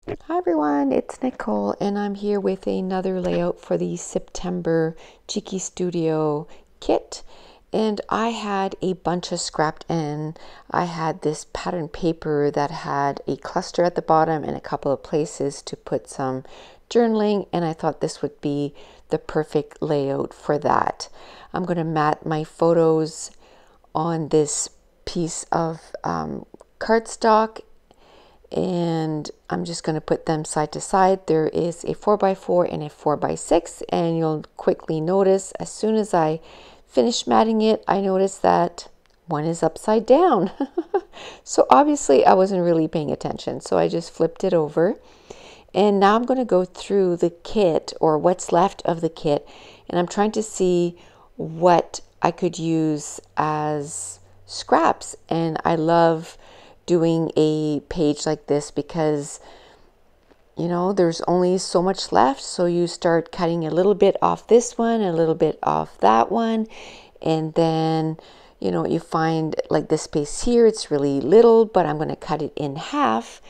Hi everyone, it's Nicole and I'm here with another layout for the September Cheeky Studio kit. And I had a bunch of scrapped in. I had this pattern paper that had a cluster at the bottom and a couple of places to put some journaling, and I thought this would be the perfect layout for that. I'm going to mat my photos on this piece of cardstock, and I'm just going to put them side to side. There is a 4x4 and a 4x6, and you'll quickly notice as soon as I finish matting it, I notice that one is upside down. So obviously I wasn't really paying attention, so I just flipped it over. And now I'm going to go through the kit, or what's left of the kit, and I'm trying to see what I could use as scraps. And I love doing a page like this because, you know, there's only so much left. So you start cutting a little bit off this one, a little bit off that one, and then, you know, you find like this space here, it's really little, but I'm going to cut it in half,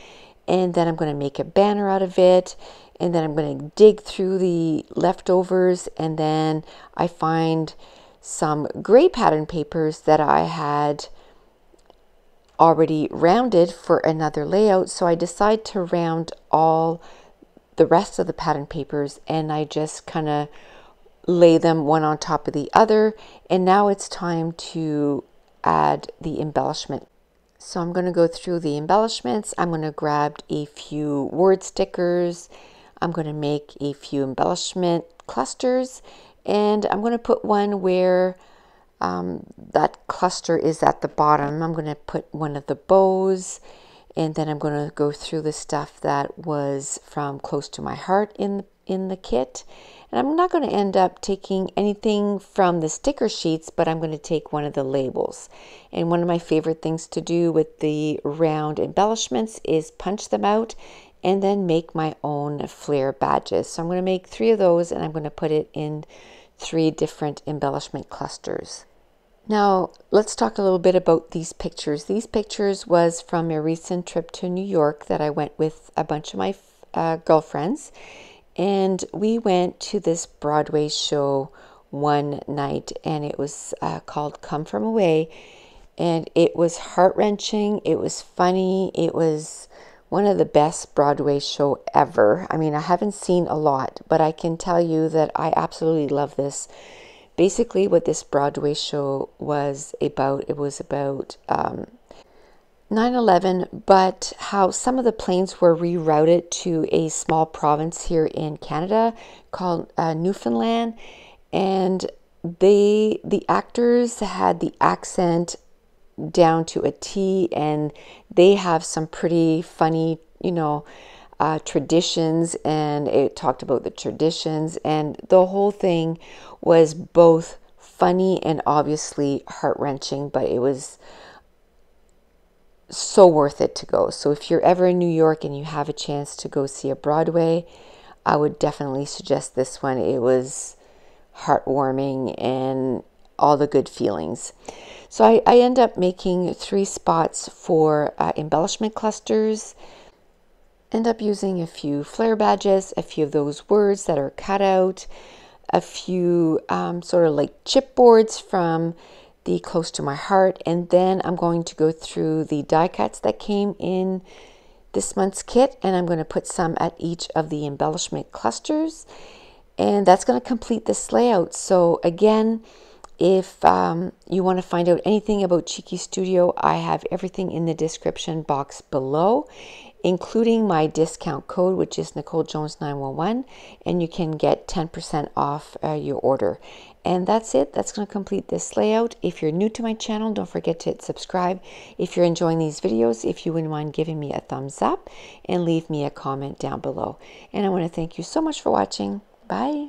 and then I'm going to make a banner out of it, and then I'm going to dig through the leftovers, and then I find some gray pattern papers that I had already rounded for another layout. So I decide to round all the rest of the pattern papers, and I just kind of lay them one on top of the other. And now it's time to add the embellishment. So I'm going to go through the embellishments. I'm going to grab a few word stickers. I'm going to make a few embellishment clusters, and I'm going to put one where that cluster is at the bottom. I'm going to put one of the bows, and then I'm going to go through the stuff that was from Close to My Heart in the kit. And I'm not going to end up taking anything from the sticker sheets, but I'm going to take one of the labels. And one of my favorite things to do with the round embellishments is punch them out and then make my own flare badges. So I'm going to make 3 of those, and I'm going to put it in 3 different embellishment clusters. Now, let's talk a little bit about these pictures. These pictures was from a recent trip to New York that I went with a bunch of my girlfriends. And we went to this Broadway show one night, and it was called Come From Away. And it was heart-wrenching. It was funny. It was one of the best Broadway show ever. I mean, I haven't seen a lot, but I can tell you that I absolutely love this. Basically, what this Broadway show was about, it was about 9/11, but how some of the planes were rerouted to a small province here in Canada called Newfoundland, and the actors had the accent down to a T, and they have some pretty funny, you know, traditions, and it talked about the traditions, and the whole thing was both funny and obviously heart-wrenching, but it was so worth it to go. So if you're ever in New York and you have a chance to go see a Broadway, I would definitely suggest this one. It was heartwarming and all the good feelings. So I end up making 3 spots for embellishment clusters. End up using a few flare badges, a few of those words that are cut out, a few sort of like chipboards from the Close to My Heart, and then I'm going to go through the die cuts that came in this month's kit, and I'm going to put some at each of the embellishment clusters, and that's going to complete this layout. So again, if you want to find out anything about Cheeky Studio, I have everything in the description box below, including my discount code, which is NicoleJones911, and you can get 10% off your order. And that's it. That's going to complete this layout. If you're new to my channel, don't forget to hit subscribe. If you're enjoying these videos, if you wouldn't mind giving me a thumbs up and leave me a comment down below. And I want to thank you so much for watching. Bye.